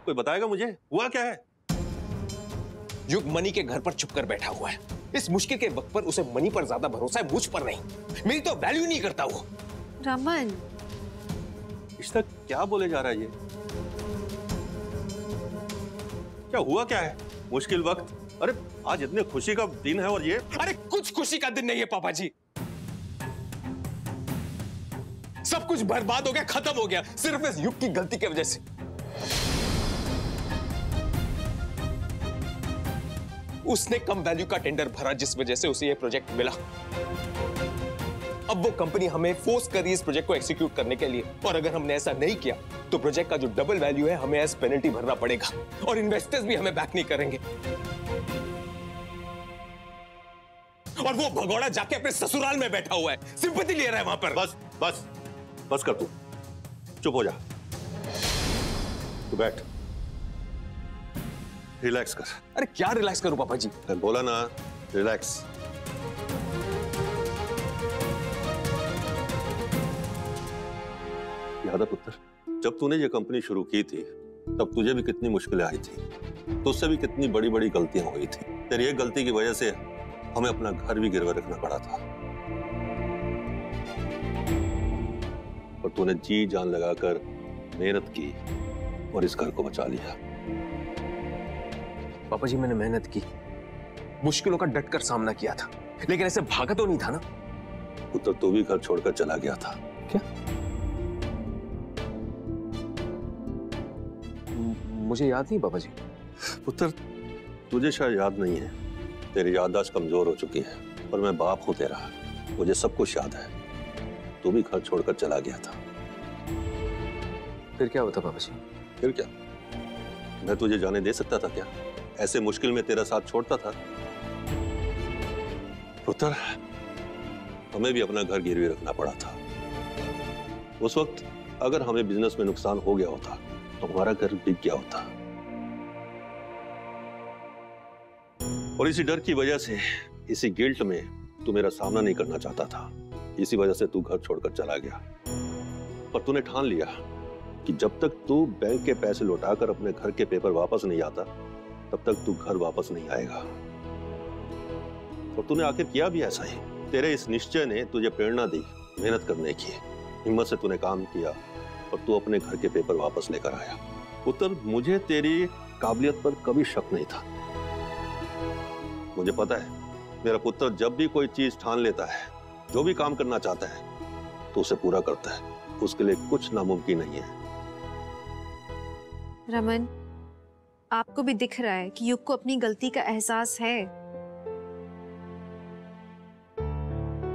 कोई बताएगा मुझे हुआ क्या है? युग मनी के घर पर छुप कर बैठा हुआ है। इस मुश्किल के वक्त पर उसे मनी पर ज्यादा भरोसा है, मुझ पर नहीं। मेरी तो वैल्यू नहीं करता वो। रमन, इस तक क्या बोले जा रहा है ये? क्या हुआ क्या है? मुश्किल वक्त? अरे आज इतने खुशी का दिन है और ये? अरे कुछ खुशी का दिन नहीं है पापा जी। सब कुछ बर्बाद हो गया, खत्म हो गया, सिर्फ इस युग की गलती की वजह से। उसने कम वैल्यू का टेंडर भरा जिस वजह से उसे ये प्रोजेक्ट मिला। अब वो कंपनी हमें फोर्स कर रही है इस प्रोजेक्ट को एग्जीक्यूट करने के लिए, और अगर हमने ऐसा नहीं किया तो प्रोजेक्ट का जो डबल वैल्यू है हमें एज पेनल्टी भरना पड़ेगा, और इन्वेस्टर्स भी हमें बैक नहीं करेंगे। और वो भगोड़ा जाके अपने ससुराल में बैठा हुआ है, सिंपैथी ले रहा है वहां पर। बस बस बस कर, तू चुप हो जा, तू बैठ, रिलैक्स कर। अरे क्या रिलैक्स करूं पापा जी? मैं बोला ना रिलैक्स। याद है पुत्र, जब तूने ये कंपनी शुरू की थी तब तुझे भी कितनी मुश्किलें आई थी, तुझसे भी कितनी बड़ी बड़ी गलतियां हुई थी। तेरी एक गलती की वजह से हमें अपना घर भी गिरवे रखना पड़ा था, और तूने जी जान लगाकर मेहनत की और इस घर को बचा लिया। पापा जी मैंने मेहनत की, मुश्किलों का डटकर सामना किया था, लेकिन ऐसे भागा तो नहीं था ना। पुत्र तू भी घर छोड़कर चला गया था। क्या? मुझे याद नहीं पापा जी। पुत्र तुझे शायद याद नहीं है, तेरी याददाश्त कमजोर हो चुकी है, पर मैं बाप हूं तेरा, मुझे सब कुछ याद है। तू भी घर छोड़कर चला गया था। फिर क्या होता पापा जी? फिर क्या? मैं तुझे जाने दे सकता था क्या? ऐसे मुश्किल में तेरा साथ छोड़ता था? पुत्र हमें भी अपना घर गिरवी रखना पड़ा था। उस वक्त अगर हमें बिजनेस में नुकसान हो गया होता तो हमारा घर बिक गया होता, और इसी डर की वजह से, इसी गिल्ट में तू मेरा सामना नहीं करना चाहता था। इसी वजह से तू घर छोड़कर चला गया, पर तूने ठान लिया कि जब तक तू बैंक के पैसे लौटाकर अपने घर के पेपर वापस नहीं आता तब तक तू घर वापस नहीं आएगा। और तूने आखिर किया भी ऐसा ही। तेरे इस निश्चय ने तुझे प्रेरणा दी मेहनत करने की, हिम्मत से तूने काम किया और तू अपने घर के पेपर वापस लेकर आया। पुत्र मुझे तेरी काबिलियत पर कभी शक नहीं था। मुझे पता है मेरा पुत्र जब भी कोई चीज ठान लेता है, जो भी काम करना चाहता है तो उसे पूरा करता है, उसके लिए कुछ नामुमकिन नहीं है। रमन, आपको भी दिख रहा है कि युग को अपनी गलती का एहसास है।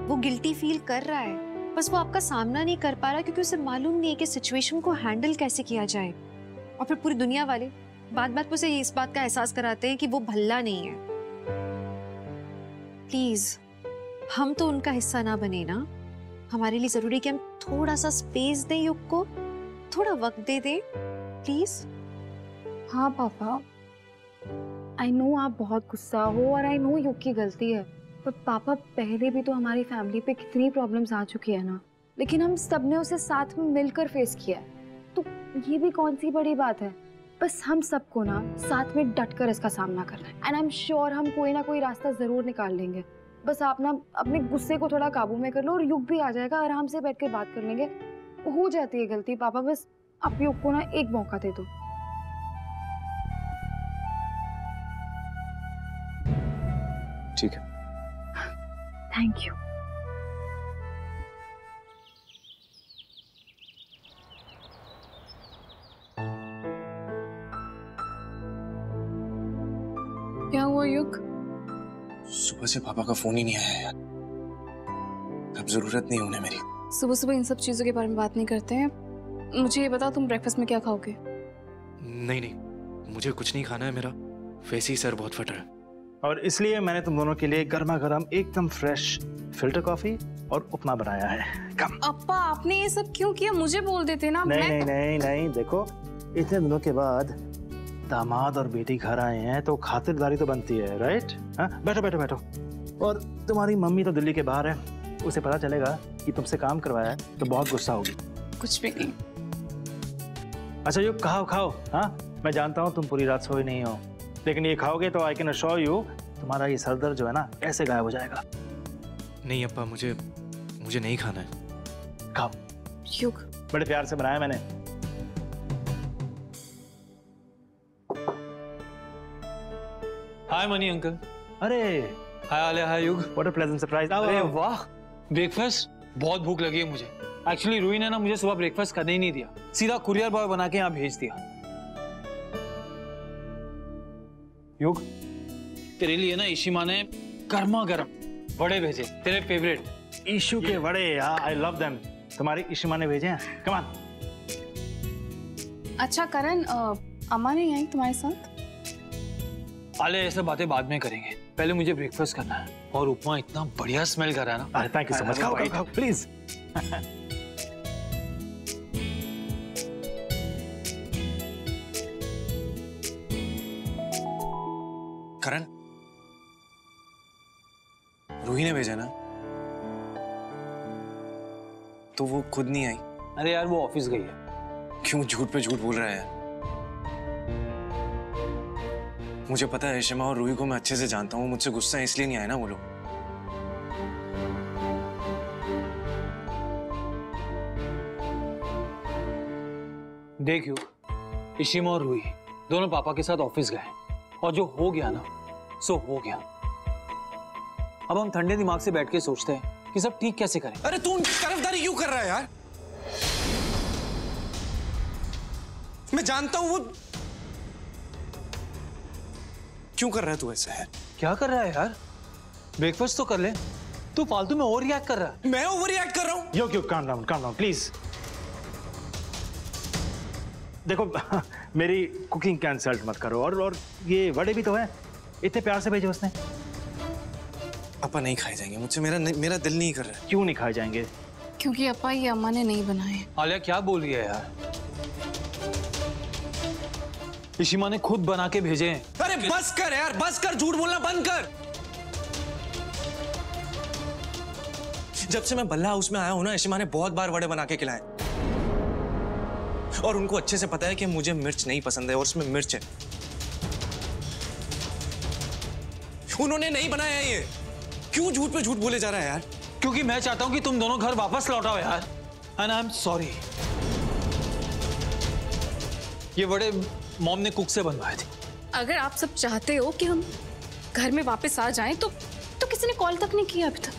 वो गिल्टी फील कर रहा है, बस वो आपका सामना नहीं कर पा रहा क्योंकि उसे मालूम नहीं है कि सिचुएशन को हैंडल कैसे किया जाए। और फिर पूरी दुनिया वाले बात बात पर उसे इस बात का एहसास कराते हैं कि वो भल्ला नहीं है। प्लीज हम तो उनका हिस्सा ना बने ना। हमारे लिए जरूरी है कि हम थोड़ा सा स्पेस दें युग को, थोड़ा वक्त दे दें प्लीज। हाँ पापा, आई नो आप बहुत गुस्सा हो और आई नो युग की गलती है, पर पापा पहले भी तो हमारी फैमिली पे कितनी प्रॉब्लम्स आ चुकी है ना, लेकिन हम सबने उसे साथ में मिलकर फेस किया है, तो ये भी कौन सी बड़ी बात है। बस हम सबको ना साथ में डटकर इसका सामना करना है, एंड आई एम श्योर हम कोई ना कोई रास्ता जरूर निकाल लेंगे। बस आप ना अपने गुस्से को थोड़ा काबू में कर लो और युग भी आ जाएगा, आराम से बैठ कर बात कर लेंगे। हो जाती है गलती पापा, बस आप युग को ना एक मौका दे दो। ठीक है। Thank you. क्या हुआ युग? सुबह से पापा का फोन ही नहीं आया यार। अब जरूरत नहीं उन्हें मेरी। सुबह सुबह इन सब चीजों के बारे में बात नहीं करते हैं। मुझे ये बताओ तुम ब्रेकफास्ट में क्या खाओगे? नहीं नहीं, मुझे कुछ नहीं खाना है, मेरा वैसे ही सर बहुत फटा है। और इसलिए मैंने तुम दोनों के लिए गर्मा गर्म एकदम फ्रेश फिल्टर कॉफी और उपमा बनाया है। कम। अप्पा आपने ये सब क्यों किया? मुझे बोल देते ना। नहीं नहीं नहीं नहीं, देखो इतने दिनों के बाद दामाद और बेटी घर आए हैं तो खातिरदारी तो बनती है, राइट? हाँ बैठो बैठो बैठो। और तुम्हारी मम्मी तो दिल्ली के बाहर है, उसे पता चलेगा कि तुमसे काम करवाया है तो बहुत गुस्सा होगी। कुछ भी नहीं। अच्छा युग, खाओ खाओ। हाँ, मैं जानता हूँ तुम पूरी रात सोए नहीं हो, लेकिन ये खाओगे तो आई कैन अश्योर यू तुम्हारा ये सर दर्द जो है ना ऐसे गायब हो जाएगा। नहीं अप्पा, मुझे नहीं खाना है। खाओ। युग, बड़े प्यार से बनाया मैंने। हाय मनी अंकल। अरे हाय आलिया, हाय युग। What a pleasant surprise. अरे वाह, ब्रेकफास्ट। बहुत भूख लगी है मुझे। एक्चुअली रूही ने ना मुझे सुबह ब्रेकफास्ट करने ही नहीं दिया, सीधा कुरियर बॉय बना के यहाँ भेज दिया। युग, तेरे लिए ना ईशी माँ ने गर्मा गर्म वड़े भेजे, तेरे फेवरेट। ईशू के वड़े, आई लव देम। तुम्हारी ईशू माँ ने भेजे हैं। Come on. अच्छा करण, अम्मा नहीं आई तुम्हारे साथ? आले, ऐसे बातें बाद में करेंगे, पहले मुझे ब्रेकफास्ट करना है। और उपमा इतना बढ़िया स्मेल कर रहा है ना। अरे थैंक यू सो मच। खाओ खाओ प्लीज। करण, रूही ने भेजा ना, तो वो खुद नहीं आई? अरे यार, वो ऑफिस गई है। क्यों झूठ पे झूठ बोल रहा है? मुझे पता है शिमा और रूही को मैं अच्छे से जानता हूँ, मुझसे गुस्सा इसलिए नहीं आया ना वो लोग। देख यू, इशिमा और रूही दोनों पापा के साथ ऑफिस गए, और जो हो गया ना सो हो गया। अब हम ठंडे दिमाग से बैठ के सोचते हैं कि सब ठीक कैसे करें। अरे तू उनकी तरफदारी क्यों कर रहा है यार? मैं जानता हूं वो क्यों कर रहा है तू ऐसा है। क्या कर रहा है यार? ब्रेकफास्ट तो कर ले। तू फालतू में ओवर रिएक्ट कर रहा है। मैं ओवर रिएक्ट कर रहा हूं? यो क्यों, काम डाउन प्लीज। देखो मेरी कुकिंग का इंसल्ट मत करो। और ये वड़े भी तो है, इतने प्यार से भेजे उसने। पापा नहीं खाए जाएंगे मुझसे, मेरा दिल नहीं कर रहा है। क्यों नहीं खाए जाएंगे? क्योंकि अपा ये अम्मा ने नहीं बनाए। आलिया क्या बोल रही है यार? इशिमा ने खुद बना के भेजे हैं। अरे बस कर यार, बस कर, झूठ बोलना बंद कर। जब से मैं बल्ला हाउस में आया हूं ना, इशिमा ने बहुत बार वड़े बना के खिलाए, और उनको अच्छे से पता है कि मुझे मिर्च नहीं पसंद है और उसमें मिर्च है। उन्होंने नहीं बनाया ये। क्यों झूठ पे झूठ बोले जा रहा है यार? क्योंकि मैं चाहता हूं कि तुम दोनों घर वापस लौटाओ यार। And I am sorry. ये वड़े मॉम ने कुक से बनवाए थे। अगर आप सब चाहते हो कि हम घर में वापस आ जाएं तो किसी ने कॉल तक नहीं किया अभी तक।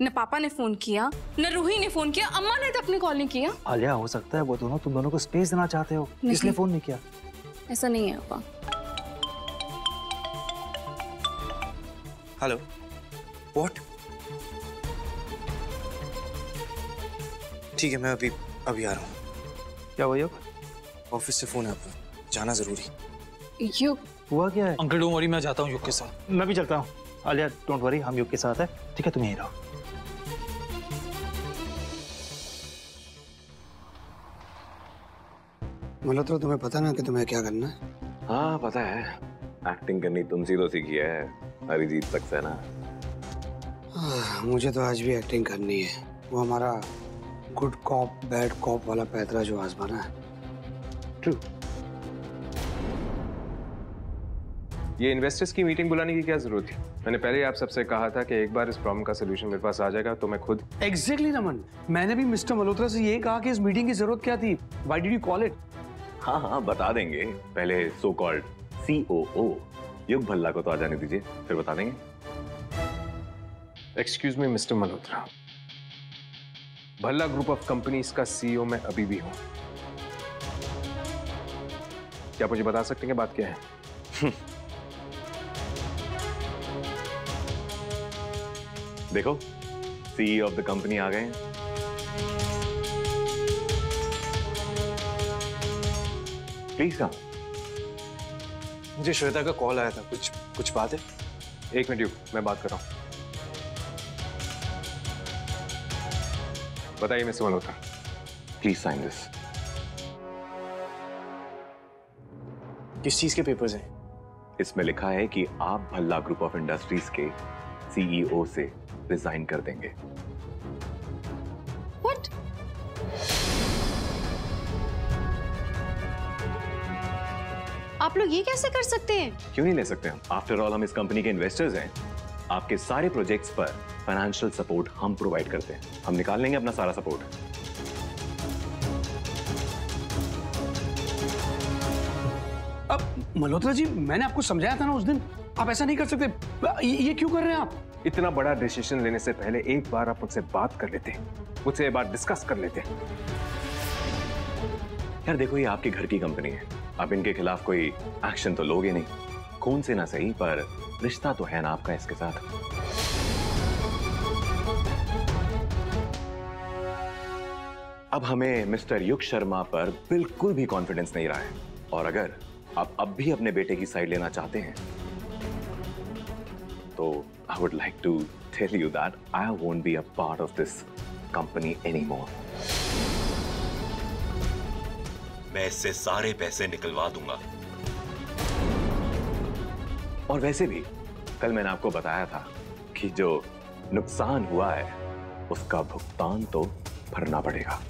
न पापा ने फोन किया, न रूही ने फोन किया, अम्मा ने तक ने कॉल नहीं किया। आलिया, हो सकता है वो दोनों तुम दोनों को स्पेस देना चाहते हो, इसलिए फोन नहीं किया। ऐसा नहीं है पापा। Hello, what? ठीक है, मैं अभी आ रहा हूँ। क्या हुआ? ऑफिस से फोन है आपका, जाना जरूरी। युग, हुआ क्या है? अंकल डोंट वरी, मैं जाता हूँ युग के साथ। मैं भी चलता हूँ। आलिया डोंट वरी, हम युग के साथ है। ठीक है, तुम यहीं रहो। मल्होत्रा, तुम्हें पता ना कि तुम्हें क्या करना है? हाँ पता है, एक्टिंग करनी तुमसे तो सीखी है अरिजीत सक्सेना। मुझे तो आज भी एक्टिंग करनी है। वो हमारा गुड कॉप बैड कॉप वाला पैतरा जो आजमाना है। ट्रू। ये इन्वेस्टर्स की मीटिंग बुलाने की क्या जरूरत थी? मैंने पहले आप सबसे कहा था कि एक बार इस प्रॉब्लम का सलूशन मेरे पास आ जाएगा तो मैं खुद। एग्जैक्टली रमन, मैंने भी मिस्टर मल्होत्रा से यही कहा कि इस मीटिंग की जरूरत क्या थी। Why did you call it? हाँ हाँ बता देंगे, पहले सो कॉल्ड COO युग भल्ला को तो आ जाने दीजिए, फिर बता देंगे। Excuse me mister Malhotra, Bhalla group of companies का CEO मैं अभी भी हूं। क्या मुझे बता सकते हैं कि बात क्या है? देखो, CEO ऑफ द कंपनी आ गए हैं। Please come. मुझे श्वेता का कॉल आया था, कुछ बात है? एक मिनट, मैं बात कर रहा हूं। बताइए mister Malhotra. Please sign this. किस चीज के पेपर्स हैं? इसमें लिखा है कि आप भल्ला ग्रुप ऑफ इंडस्ट्रीज के CEO से रिजाइन कर देंगे। What? आप लोग ये कैसे कर सकते हैं? क्यों नहीं ले सकते हम? आफ्टर ऑल हम इस कंपनी के इन्वेस्टर्स हैं। आपके सारे प्रोजेक्ट्स पर फाइनेंशियल सपोर्ट हम प्रोवाइड करते हैं। हम निकाल लेंगे अपना सारा सपोर्ट। अब मल्होत्रा जी, मैंने आपको समझाया था ना उस दिन, आप ऐसा नहीं कर सकते। ये क्यों कर रहे हैं आप? इतना बड़ा डिसीजन लेने से पहले एक बार आप मुझसे बात कर लेते, मुझसे एक बार डिस्कस कर लेते। यार देखो, ये आपके घर की कंपनी है, आप इनके खिलाफ कोई एक्शन तो लोगे नहीं। खून से ना सही, पर रिश्ता तो है ना आपका इसके साथ। अब हमें मिस्टर युग शर्मा पर बिल्कुल भी कॉन्फिडेंस नहीं रहा है, और अगर आप अब भी अपने बेटे की साइड लेना चाहते हैं तो I would like to tell you that I won't be a part of this company anymore. मैं इससे सारे पैसे निकलवा दूंगा। और वैसे भी कल मैंने आपको बताया था कि जो नुकसान हुआ है उसका भुगतान तो भरना पड़ेगा।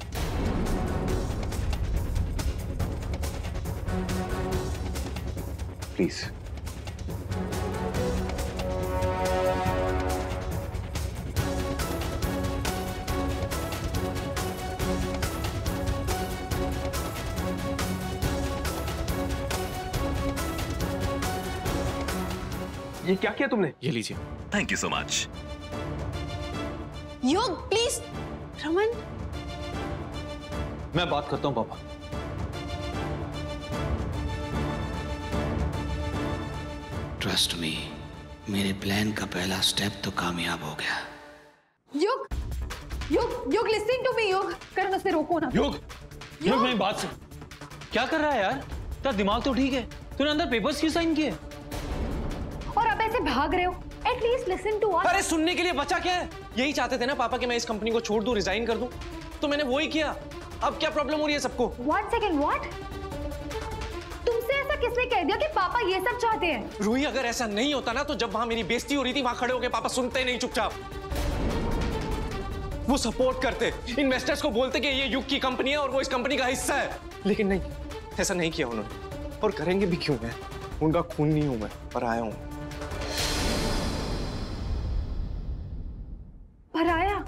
प्लीज। ये क्या किया तुमने? ये लीजिए। Thank you so much. युग प्लीज। रमन, मैं बात करता हूं पापा। ट्रस्ट मी, मेरे प्लान का पहला स्टेप तो कामयाब हो गया। युग, युग, युग, लिसनिंग टू मी। युग, करण उसे रोको ना। युग, युग मेरी बात सुन। क्या कर रहा है यार? तेरा दिमाग तो ठीक है, तूने अंदर पेपर्स क्यों साइन किए? और अब ऐसे भाग रहे हो? At least listen to us. अरे सुनने के लिए बचा क्या है? यही चाहते थे ना पापा कि मैं इस कंपनी को छोड़ दूं, रिजाइन कर दूं, तो मैंने वो ही किया। अब क्या प्रॉब्लम हो रही है सबको? One second, what? तुमसे ऐसा किसने कह दिया कि पापा ये सब चाहते हैं? रूही, अगर ऐसा नहीं होता ना तो जब वहां मेरी बेइज्जती हो रही थी वहां खड़े होकर पापा सुनते नहीं चुपचाप। वो सपोर्ट करते, इन्वेस्टर्स को बोलते कि ये युग की कंपनी है और वो इस कंपनी का हिस्सा है। लेकिन नहीं, ऐसा नहीं किया उन्होंने, और करेंगे भी क्यों? मैं उनका खून नहीं हूं मैं, पर आया हूं। पराया?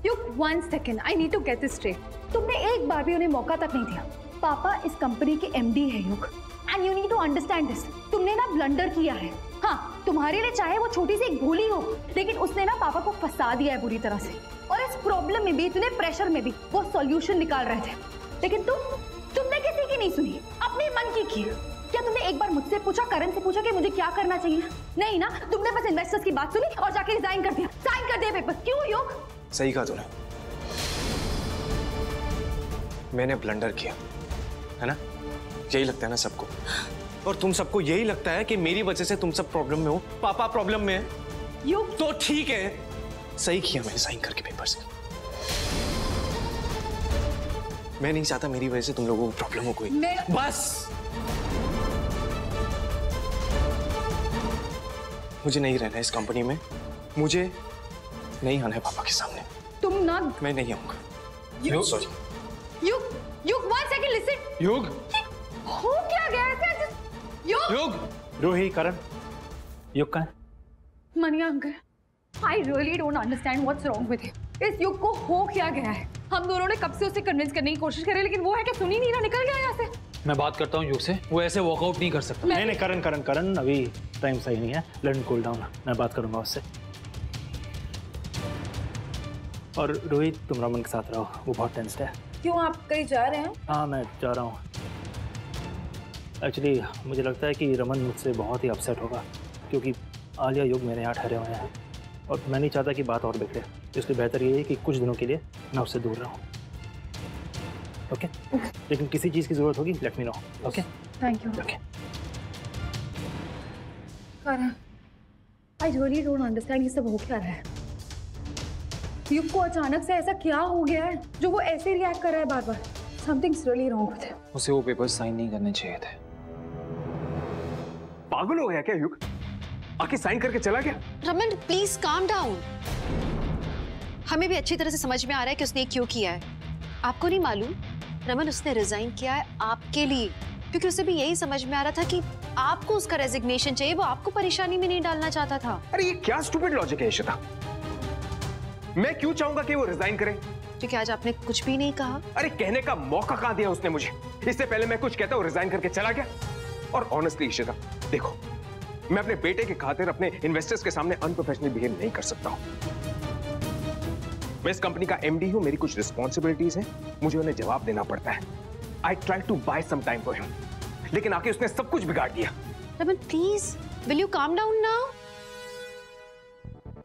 युग, 1 second, I need to get this straight. तुमने एक बार भी उन्हें मौका तक नहीं दिया। पापा इस कंपनी के एमडी है Yug, and you need to understand this. तुमने ना ब्लंडर किया है। हाँ, तुम्हारे लिए चाहे वो छोटी सी एक भूल ही हो, लेकिन उसने ना पापा को फंसा दिया है बुरी तरह से। और इस प्रॉब्लम में भी, इतने प्रेशर में भी वो सॉल्यूशन निकाल रहे थे, लेकिन तुमने किसी की नहीं सुनी, अपने मन की की। क्या तुमने एक बार मुझसे पूछा, करण से पूछा कि मुझे क्या करना चाहिए? नहीं ना, तुमने बस इन्वेस्टर्स की बात सुनी और जाके रिजाइन कर दिया, साइन कर दिया पेपर। क्यों युग? सही कहा तूने, मैंने ब्लंडर किया है ना, यही लगता है ना सबको। और तुम सबको यही लगता है कि मेरी वजह से तुम सब प्रॉब्लम में हो, पापा प्रॉब्लम में है। युग, तो ठीक है, सही किया मैंने साइन करके पेपर से। मैं नहीं चाहता मेरी वजह से तुम लोगों को प्रॉब्लम हो कोई। बस मुझे नहीं रहना इस कंपनी में, मुझे नहीं आना है पापा के सामने। तुम ना, मैं नहीं आऊंगा। युग, सॉरी। युग, युग, 1 second, listen। युग, हो क्या गया है? युग, युग, रूही, करण, युग कहाँ है? मनिया uncle, I really don't understand what's wrong with him. इस युग को हो क्या गया है? हम दोनों ने कब से उसे कन्विंस करने की कोशिश करी, लेकिन वो है कि सुन ही नहीं रहा, निकल गया यहाँ से। मैं बात करता हूँ युग से, वो ऐसे वॉकआउट नहीं कर सकता। नहीं, करण करण करण, अभी टाइम सही नहीं है। लेट हिम कूल डाउन, मैं बात करूंगा उससे। और रोहित, तुम रमन के साथ रहो, वो बहुत टेंस्ड है। क्यों, आप कहीं जा रहे हैं? हाँ, मैं जा रहा हूँ। एक्चुअली मुझे लगता है कि रमन मुझसे बहुत ही अपसेट होगा, क्योंकि आलिया युग मेरे यहाँ ठहरे हुए हैं और मैं नहीं चाहता कि बात और बिगड़े, इसलिए बेहतर ये है कि कुछ दिनों के लिए मैं उससे दूर रहूँ। ओके? लेकिन किसी चीज़ की ज़रूरत होगी, let me know. Okay? Thank you. Okay. Karan, I really don't understand ये सब हो क्या रहा है? युग को अचानक से ऐसा क्या हो गया है जो वो ऐसे रिएक्ट कर रहा है बार बार? Something's really wrong with him. उसे वो पेपर्स साइन नहीं करने चाहिए थे। पागल हो गया क्या युग? आके साइन करके चला गया? Raman please calm down. हमें भी अच्छी तरह से समझ में आ रहा है कि उसने क्यों किया है। आपको नहीं मालूम रमन, उसने रिजाइन किया है आपके लिए, क्योंकि उसे भी यही समझ में आ रहा था कि आपको उसका रेजिग्नेशन चाहिए, वो आपको परेशानी में नहीं डालना चाहता था। अरे ये क्या स्टूपिड लॉजिक है इशिता? मैं क्यों चाहूंगा कि वो रिजाइन करे? क्योंकि आज आपने कुछ भी नहीं कहा। अरे कहने का मौका कहां दिया उसने मुझे? इससे पहले मैं कुछ कहता हूँ रिजाइन करके चला गया। और ऑनेस्टली इशिता देखो, मैं अपने बेटे की खातिर अपने इन्वेस्टर्स के सामने अनप्रोफेशनल बिहेव नहीं कर सकता हूं। मैं इस कंपनी का एमडी हूं, मेरी कुछ रिस्पॉन्सिबिलिटीज हैं, मुझे उन्हें जवाब देना पड़ता है। I try to buy some time for him, लेकिन आके उसने सब कुछ बिगाड़ दिया। Raman please, will you calm down now?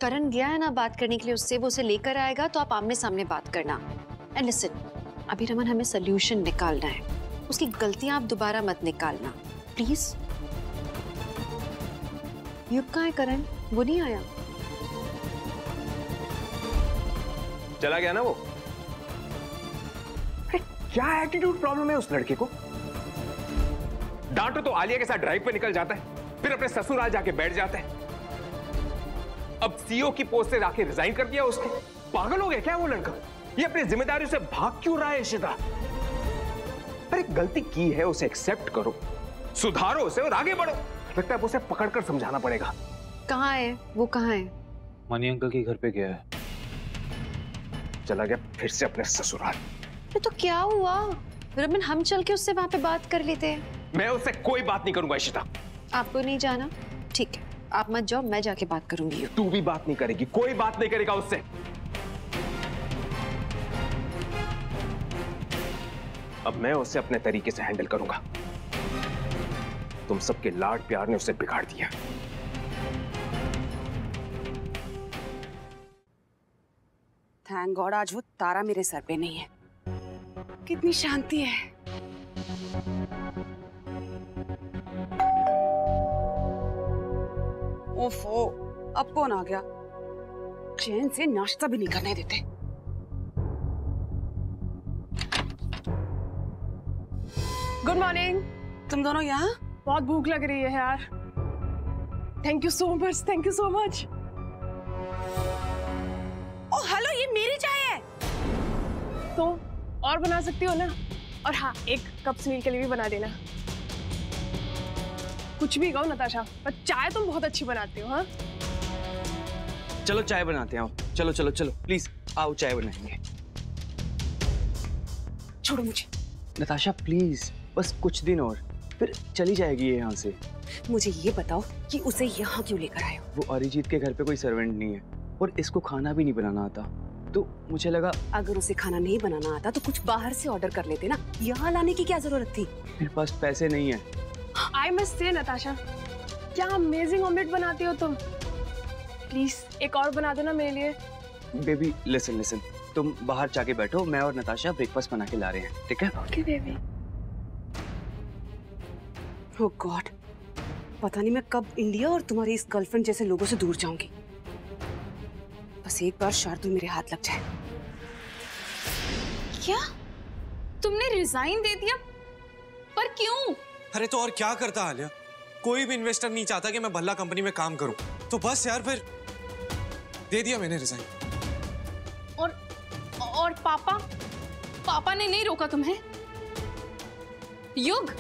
Karan गया है ना बात करने के लिए उससे, वो उसे लेकर आएगा तो आप आमने सामने बात करना। एंड लिसन, अभी रमन हमें सोल्यूशन निकालना है, उसकी गलतियां आप दोबारा मत निकालना प्लीज। युग कहाँ है करण? वो नहीं आया? चला गया ना वो? क्या एटीट्यूड प्रॉब्लम है उस लड़के को? डांटो तो आलिया के साथ ड्राइव पे निकल जाता है, फिर अपने ससुराल जाके बैठ जाता है। अब सीईओ की पोस्ट से जाके रिजाइन कर दिया उसने। पागल हो गया क्या वो लड़का? ये अपनी जिम्मेदारियों से भाग क्यों रहा है इशिता? अरे गलती की है, उसे एक्सेप्ट करो, सुधारो उसे और आगे बढ़ो। लगता है उसे पकड़कर समझाना पड़ेगा। कहाँ है वो? कहाँ है? मनी अंकल के घर पे गया है। चला गया फिर से अपने ससुराल। तो क्या हुआ रमन, हम चल के उससे वहां पे बात कर लेते हैं। मैं उससे कोई बात नहीं करूंगा इशिता। आपको नहीं जाना? ठीक है, आप मत जाओ, मैं जाके बात करूंगी। तू भी बात नहीं करेगी? कोई बात नहीं करेगा उससे। अब मैं उसे अपने तरीके से हैंडल करूंगा। तुम सबके लाड प्यार ने उसे बिगाड़ दिया। थैंक गॉड आज वो तारा मेरे सर पे नहीं है। कितनी शांति है। ओफो, अब कौन आ गया? चैन से नाश्ता भी नहीं करने देते। Good morning. तुम दोनों यहाँ? बहुत भूख लग रही है यार। Thank you so much, thank you so much. Oh hello, ये मेरी चाय है। तो और बना सकती हो ना? और हाँ, एक कप सुनील के लिए भी बना देना। कुछ भी कहो नताशा, पर चाय तुम बहुत अच्छी बनाती हो। हाँ चलो चाय बनाते हैं। चलो चलो चलो प्लीज आओ, चाय बनाएंगे। छोड़ो मुझे। नताशा प्लीज, बस कुछ दिन और, फिर चली जाएगी ये यहाँ से। मुझे ये बताओ कि उसे यहाँ क्यों लेकर आए हो? वो अरिजीत के घर पे कोई सर्वेंट नहीं है और इसको खाना भी नहीं बनाना आता, तो मुझे लगा अगर उसे खाना नहीं बनाना आता तो कुछ बाहर से ऑर्डर कर लेते ना, यहाँ लाने की क्या जरूरत थी? मेरे पास पैसे नहीं है। आई मस्ट से नताशा, क्या अमेजिंग ऑमलेट बनाती हो तुम। प्लीज एक और बना दो ना मेरे लिए। बेबी लिसन लिसन, तुम बाहर जाके बैठो, मैं और नताशा ब्रेकफास्ट बना के ला रहे हैं, ठीक है? Okay baby. ओह गॉड, पता नहीं मैं कब इंडिया और तुम्हारी इस गर्लफ्रेंड जैसे लोगों से दूर जाऊंगी। बस एक बार शार्दुल मेरे हाथ लग जाए। क्या तुमने रिजाइन दे दिया? पर क्यों? अरे तो और क्या करता आलिया? कोई भी इन्वेस्टर नहीं चाहता कि मैं भल्ला कंपनी में काम करूं, तो बस यार फिर दे दिया मैंने रिजाइन। और पापा ने नहीं रोका तुम्हें? युग,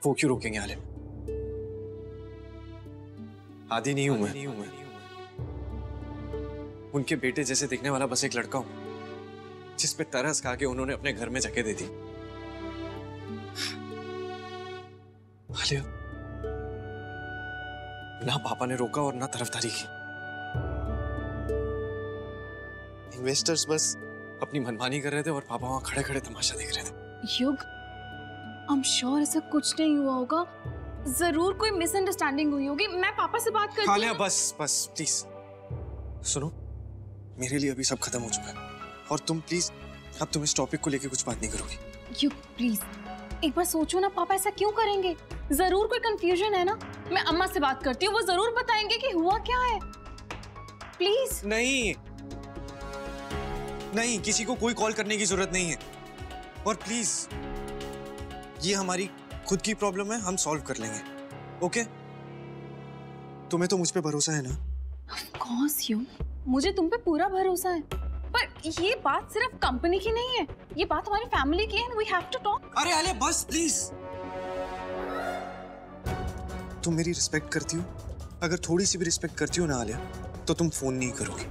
वो क्यों रोकेंगे आलिया? आदी नहीं हूं मैं। उनके बेटे जैसे दिखने वाला बस एक लड़का हूं जिस पे तरस खा के उन्होंने अपने घर में जगह दे दी। आलिया, ना पापा ने रोका और ना तरफदारी की। इन्वेस्टर्स बस अपनी मनमानी कर रहे थे और पापा वहां खड़े खड़े तमाशा देख रहे थे। युग, आई एम श्योर ऐसा कुछ नहीं हुआ होगा, जरूर कोई मिसअंडरस्टैंडिंग हुई होगी। मैं पापा से बात करती हूँ। आलिया बस प्लीज सुनो, मेरे लिए अभी सब खत्म हो चुका है और तुम प्लीज अब तुम इस टॉपिक को लेके कुछ बात नहीं करोगी। युग प्लीज एक बार सोचो ना, पापा ऐसा क्यों करेंगे? जरूर कोई कंफ्यूजन है ना। मैं अम्मा से बात करती हूँ, वो जरूर बताएंगे कि हुआ क्या है। प्लीज। नहीं, किसी को कोई कॉल करने की जरूरत नहीं है। और प्लीज ये हमारी खुद की प्रॉब्लम है, हम सॉल्व कर लेंगे। ओके? तुम्हें तो मुझ पे भरोसा है ना? ऑफ कोर्स युग, मुझे तुम पे पूरा भरोसा है। पर ये बात सिर्फ कंपनी की नहीं है, ये बात हमारी फैमिली की है and we have to talk. अरे आलिया बस प्लीज। तुम मेरी रिस्पेक्ट करती हो? अगर थोड़ी सी भी रिस्पेक्ट करती हो ना आलिया, तो तुम फोन नहीं करोगी।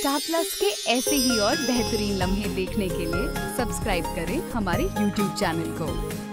स्टार प्लस के ऐसे ही और बेहतरीन लम्हे देखने के लिए सब्सक्राइब करें हमारे YouTube चैनल को।